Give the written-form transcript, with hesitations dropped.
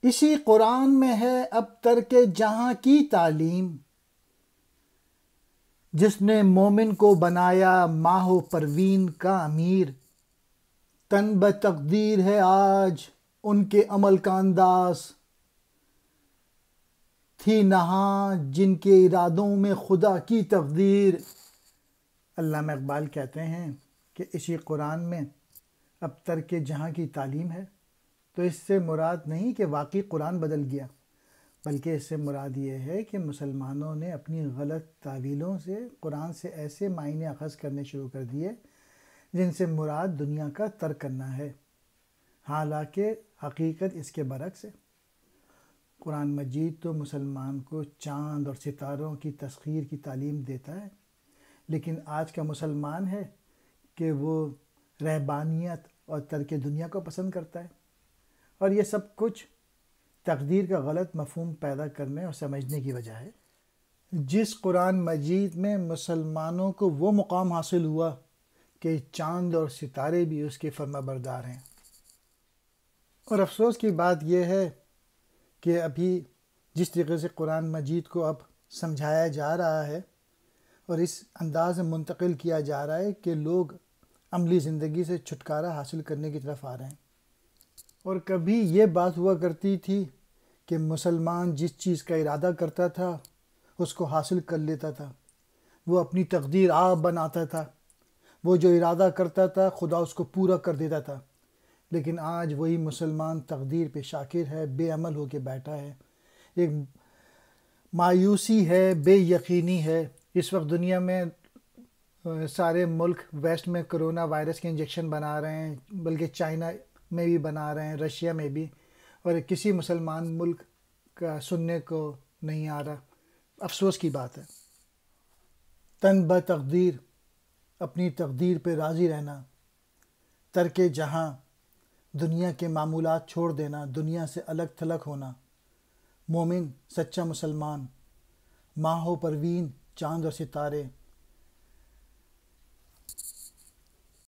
اسی قرآن میں ہے اب ترک جہاں کی تعلیم، جس نے مومن کو بنایا ماہ و پروین کا امیر۔ تن بتقدیر ہے آج ان کے عمل کا انداز، تھی نہاں جن کے ارادوں میں خدا کی تقدیر۔ علامہ اقبال کہتے ہیں کہ اسی قرآن میں اب ترک جہاں کی تعلیم ہے، تو اس سے مراد نہیں کہ واقعی قرآن بدل گیا، بلکہ اس سے مراد یہ ہے کہ مسلمانوں نے اپنی غلط تعویلوں سے قرآن سے ایسے معنی اخذ کرنے شروع کر دیے جن سے مراد دنیا کا ترک کرنا ہے، حالانکہ حقیقت اس کے برعکس ہے۔ قرآن مجید تو مسلمان کو چاند اور ستاروں کی تسخیر کی تعلیم دیتا ہے، لیکن آج کا مسلمان ہے کہ وہ رہبانیت اور ترک دنیا کو پسند کرتا ہے، اور یہ سب کچھ تقدیر کا غلط مفہوم پیدا کرنے اور سمجھنے کی وجہ ہے۔ جس قرآن مجید میں مسلمانوں کو وہ مقام حاصل ہوا کہ چاند اور ستارے بھی اس کے فرما بردار ہیں، اور افسوس کی بات یہ ہے کہ ابھی جس طریقے سے قرآن مجید کو اب سمجھایا جا رہا ہے اور اس انداز میں منتقل کیا جا رہا ہے کہ لوگ عملی زندگی سے چھٹکارا حاصل کرنے کی طرف آ رہے ہیں، اور کبھی یہ بات ہوا کرتی تھی کہ مسلمان جس چیز کا ارادہ کرتا تھا اس کو حاصل کر لیتا تھا، وہ اپنی تقدیر آپ بناتا تھا، وہ جو ارادہ کرتا تھا خدا اس کو پورا کر دیتا تھا۔ لیکن آج وہی مسلمان تقدیر پہ شاکر ہے، بے عمل ہو کے بیٹھا ہے، ایک مایوسی ہے، بے یقینی ہے۔ اس وقت دنیا میں سارے ملک ویسٹ میں کرونا وائرس کے انجیکشن بنا رہے ہیں، بلکہ چائنا میں بھی بنا رہے ہیں، رشیا میں بھی، اور کسی مسلمان ملک کا سننے کو نہیں آ رہا۔ افسوس کی بات ہے۔ تن بتقدیر، اپنی تقدیر پہ راضی رہنا، ترک جہاں، دنیا کے معمولات چھوڑ دینا، دنیا سے الگ تھلگ ہونا۔ مومن، سچا مسلمان، ماہ و پروین، چاند اور ستارے،